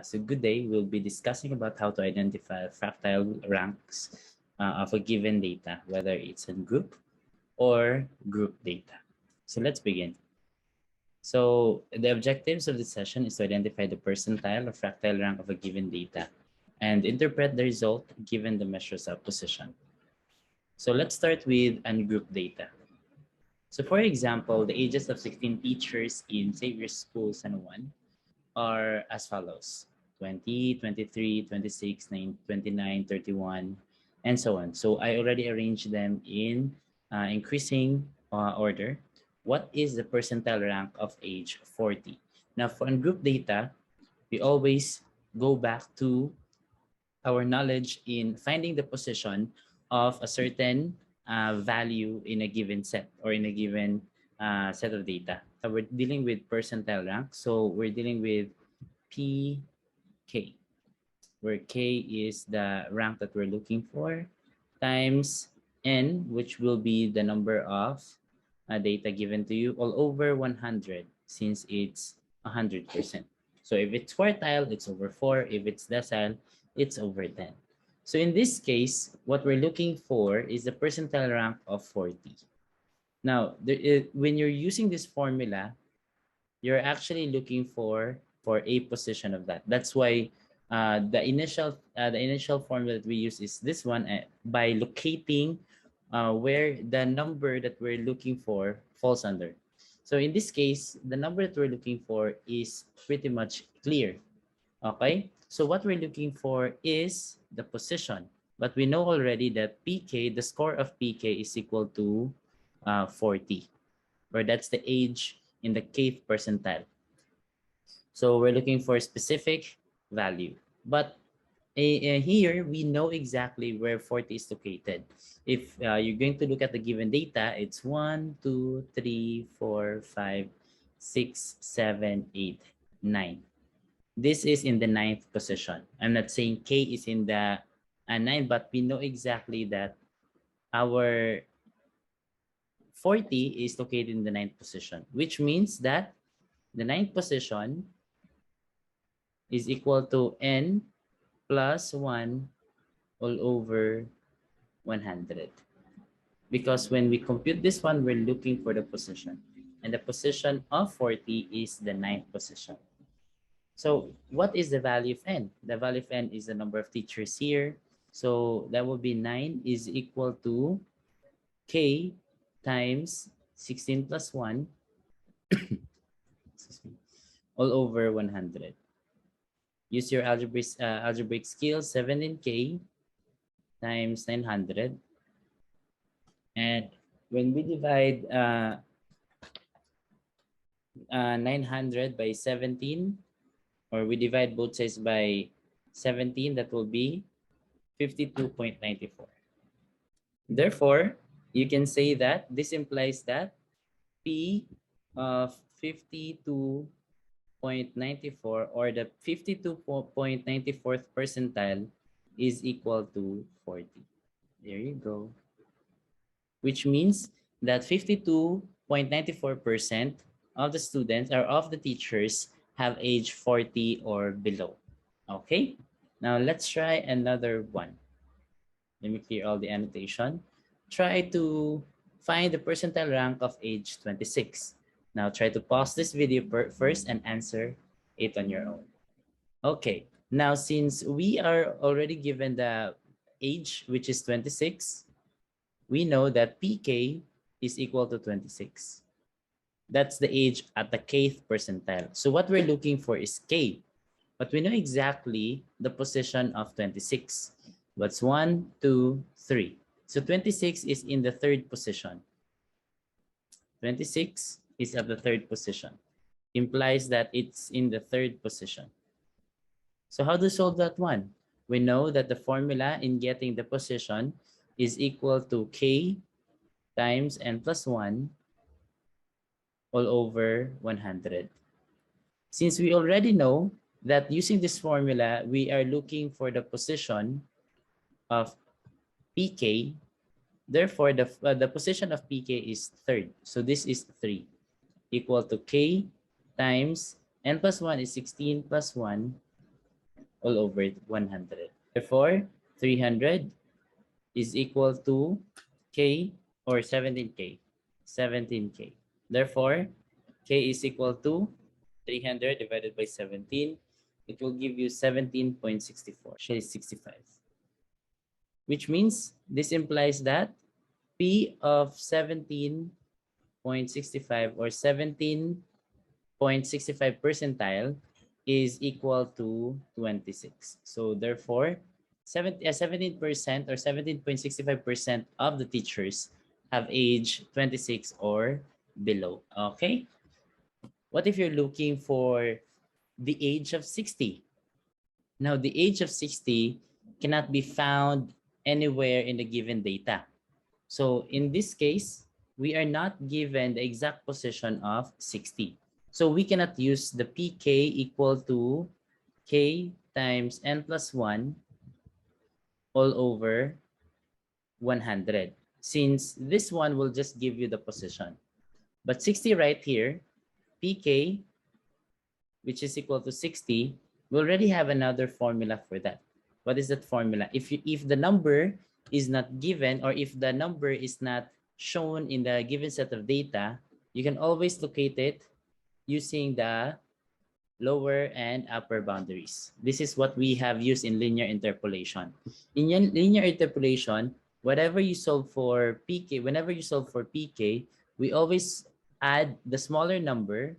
So good day. We'll be discussing about how to identify fractile ranks of a given data, whether it's in group or group data. So let's begin. So the objectives of this session is to identify the percentile or fractile rank of a given data and interpret the result given the measures of position. So let's start with ungrouped data. So for example, the ages of 16 teachers in Xavier School San Juan are as follows: 20, 23, 26, 29, 31, and so on. So I already arranged them in increasing order. What is the percentile rank of age 40? Now for ungroup data, we always go back to our knowledge in finding the position of a certain value in a given set or in a given set of data. So we're dealing with percentile rank. So we're dealing with PK, where K is the rank that we're looking for, times N, which will be the number of data given to you, all over 100, since it's 100%. So if it's quartile, it's over 4. If it's decile, it's over 10. So in this case, what we're looking for is the percentile rank of 40. Now, when you're using this formula, you're actually looking for a position of that. That's why the initial formula that we use is this one, by locating where the number that we're looking for falls under. So in this case, the number that we're looking for is pretty much clear. Okay, so what we're looking for is the position, but we know already that PK, the score of PK, is equal to 40, where that's the age in the kth percentile. So we're looking for a specific value, but here we know exactly where 40 is located. If you're going to look at the given data, it's 1, 2, 3, 4, 5, 6, 7, 8, 9. This is in the 9th position. I'm not saying K is in the 9, but we know exactly that our 40 is located in the 9th position, which means that the 9th position is equal to N plus 1 all over 100. Because when we compute this one, we're looking for the position. And the position of 40 is the 9th position. So what is the value of N? The value of N is the number of teachers here. So that will be 9 is equal to K times 16 plus 1 all over 100. Use your algebraic skills, 17K times 900. And when we divide 900 by 17, or we divide both sides by 17, that will be 52.94. Therefore, you can say that this implies that P of 52.94, or the 52.94th percentile, is equal to 40. There you go. Which means that 52.94% of the students or of the teachers have age 40 or below. Okay, now let's try another one. Let me clear all the annotation. Try to find the percentile rank of age 26. Now try to pause this video first and answer it on your own. Okay, now since we are already given the age, which is 26, we know that PK is equal to 26. That's the age at the kth percentile. So what we're looking for is K, but we know exactly the position of 26. What's 1, 2, 3. So 26 is in the 3rd position. 26 is at the 3rd position. Implies that it's in the 3rd position. So how to solve that one? We know that the formula in getting the position is equal to K times N plus 1 all over 100. Since we already know that using this formula, we are looking for the position of PK. Therefore, the position of PK is 3rd. So this is 3 equal to K times N plus 1 is 16 plus 1 all over 100. Therefore, 300 is equal to K or 17K. 17K. Therefore, K is equal to 300 divided by 17. It will give you 17.64, actually 65. Which means this implies that P of 17.65 or 17.65 percentile is equal to 26. So therefore, 17% or 17.65% of the teachers have age 26 or below. Okay? What if you're looking for the age of 60? Now, the age of 60 cannot be found anywhere in the given data. So in this case, we are not given the exact position of 60. So we cannot use the pk equal to k times n plus 1 all over 100, since this one will just give you the position. But 60 right here, pk, which is equal to 60, we already have another formula for that. What is that formula? If the number is not given, or if the number is not shown in the given set of data, you can always locate it using the lower and upper boundaries. This is what we have used in linear interpolation. In linear interpolation, whenever you solve for pk, we always add the smaller number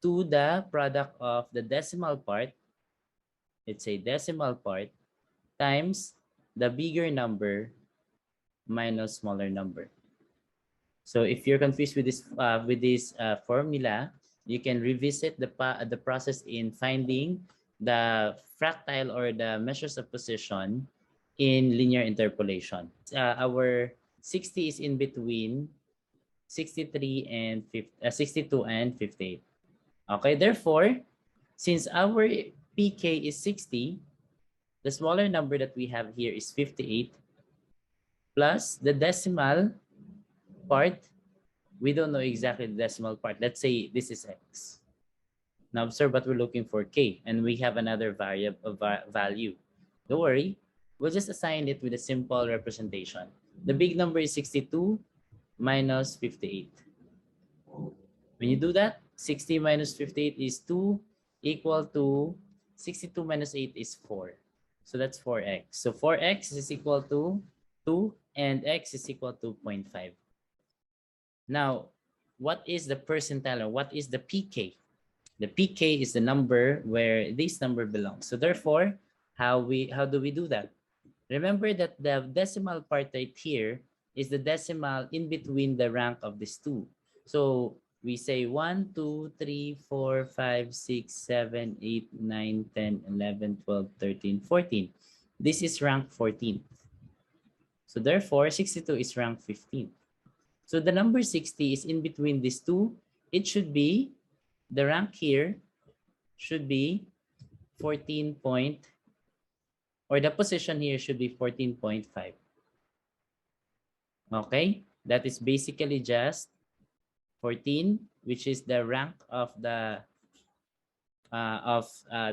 to the product of the decimal part, let's say decimal part, times the bigger number minus smaller number. So if you're confused with this formula, you can revisit the process in finding the fractile or the measures of position in linear interpolation. Our 60 is in between 63 and 62 and 58. Okay, therefore, since our pk is 60, the smaller number that we have here is 58 plus the decimal part. We don't know exactly the decimal part. Let's say this is x. Now observe what we're looking for, k, and we have another variable value. Don't worry, we'll just assign it with a simple representation. The big number is 62 minus 58. When you do that, 60 minus 58 is 2, equal to 62 minus 8 is 4. So that's 4x. So 4x is equal to 2 and x is equal to 0.5. Now, what is the percentile or what is the pk? The pk is the number where this number belongs. So therefore, how do we do that? Remember that the decimal part right here is the decimal in between the rank of these two. So we say 1, 2, 3, 4, 5, 6, 7, 8, 9, 10, 11, 12, 13, 14. This is rank 14. So therefore, 62 is rank 15. So the number 60 is in between these two. It should be, the rank here should be 14 point, or the position here should be 14.5. Okay, that is basically just 14, which is the rank of the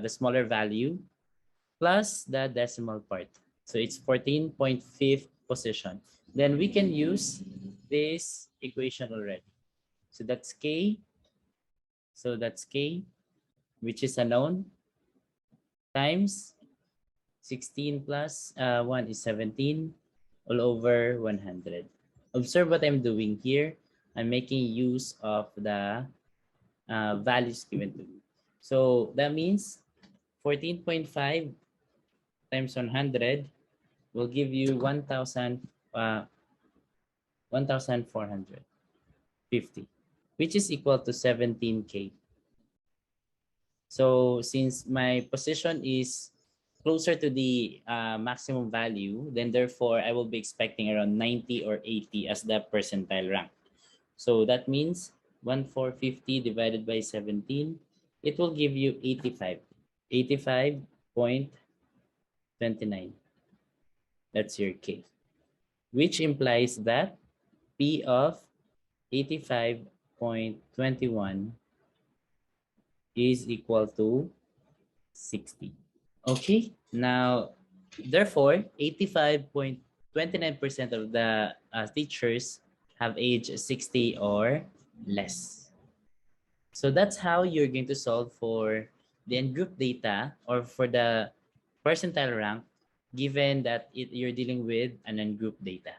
smaller value, plus the decimal part. So it's 14.5 position. Then we can use this equation already. So that's k. So that's k, which is a known, times 16 plus 1 is 17 all over 100. Observe what I'm doing here. I'm making use of the values given to me. So that means 14.5 times 100 will give you 1,450, which is equal to 17k. So since my position is closer to the maximum value, then therefore I will be expecting around 90 or 80 as the percentile rank. So that means 1,450 divided by 17, it will give you 85. 85.29. That's your K, which implies that P of 85.21 is equal to 60. Okay, now, therefore, 85.29% of the teachers have age 60 or less. So that's how you're going to solve for the ungrouped data or for the percentile rank, given that you're dealing with an ungrouped data.